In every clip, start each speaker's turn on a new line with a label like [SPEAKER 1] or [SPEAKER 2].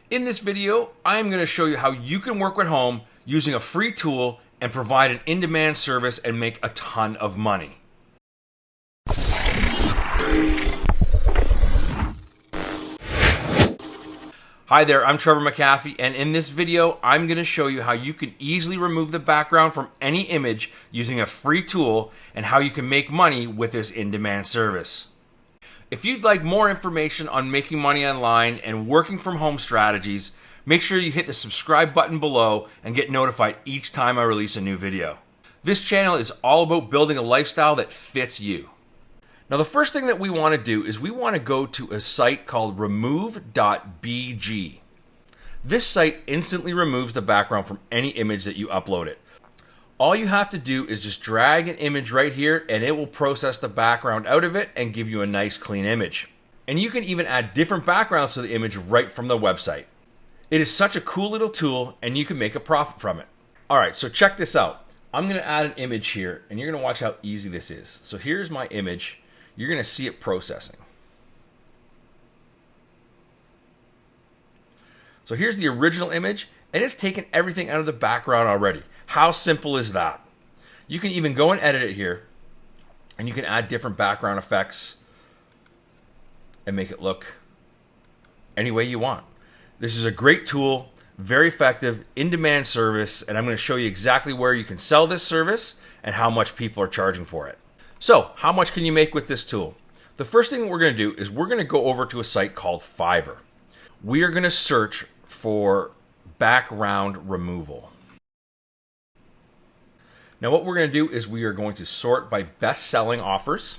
[SPEAKER 1] In this video, I'm going to show you how you can work at home using a free tool and provide an in-demand service and make a ton of money. Hi there, I'm Trevor McAfee, and in this video, I'm going to show you how you can easily remove the background from any image using a free tool and how you can make money with this in-demand service. If you'd like more information on making money online and working from home strategies, make sure you hit the subscribe button below and get notified each time I release a new video. This channel is all about building a lifestyle that fits you. Now, the first thing that we want to do is we want to go to a site called Removebg. This site instantly removes the background from any image that you upload it. All you have to do is just drag an image right here and it will process the background out of it and give you a nice clean image. And you can even add different backgrounds to the image right from the website. It is such a cool little tool and you can make a profit from it. All right, so check this out. I'm going to add an image here and you're going to watch how easy this is. So here's my image. You're going to see it processing. So here's the original image and it's taken everything out of the background already. How simple is that? You can even go and edit it here and you can add different background effects and make it look any way you want. This is a great tool, very effective, in-demand service, and I'm going to show you exactly where you can sell this service and how much people are charging for it. So, how much can you make with this tool? The first thing we're going to do is we're going to go over to a site called Fiverr. We are going to search for background removal. Now what we're going to do is we are going to sort by best-selling offers.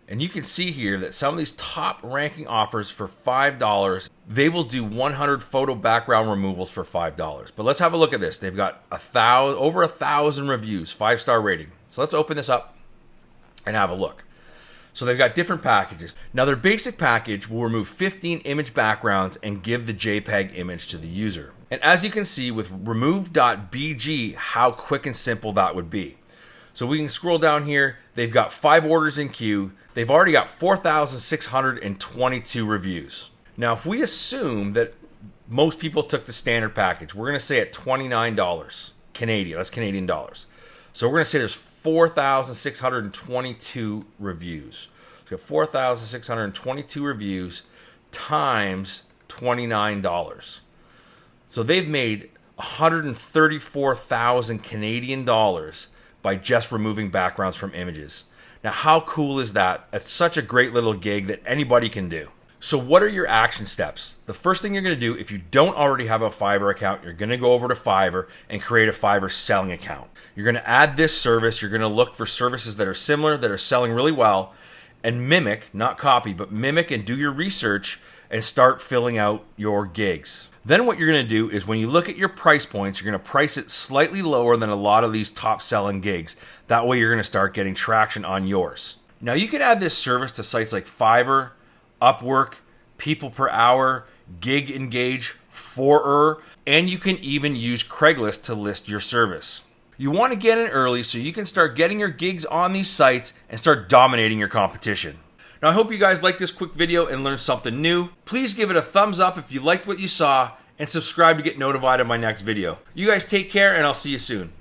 [SPEAKER 1] And you can see here that some of these top ranking offers for $5, they will do 100 photo background removals for $5. But let's have a look at this. They've got over 1,000 reviews, 5-star rating. So let's open this up and have a look. So they've got different packages. Now their basic package will remove 15 image backgrounds and give the JPEG image to the user. And as you can see with Removebg, how quick and simple that would be. So we can scroll down here. They've got 5 orders in queue. They've already got 4,622 reviews. Now, if we assume that most people took the standard package, we're going to say at $29 Canadian. That's Canadian dollars. So we're going to say there's 4,622 reviews. So we have 4,622 reviews times $29. So they've made 134,000 Canadian dollars by just removing backgrounds from images. Now, how cool is that? It's such a great little gig that anybody can do. So what are your action steps? The first thing you're going to do, if you don't already have a Fiverr account, you're going to go over to Fiverr and create a Fiverr selling account. You're going to add this service. You're going to look for services that are similar, that are selling really well, and mimic, not copy, but mimic and do your research and start filling out your gigs. Then what you're going to do is when you look at your price points, you're going to price it slightly lower than a lot of these top selling gigs. That way you're going to start getting traction on yours. Now you can add this service to sites like Fiverr, Upwork, People Per Hour, Gig Engage, Fiverr, and you can even use Craigslist to list your service. You want to get in early so you can start getting your gigs on these sites and start dominating your competition. Now, I hope you guys liked this quick video and learned something new. Please give it a thumbs up if you liked what you saw and subscribe to get notified of my next video. You guys take care and I'll see you soon.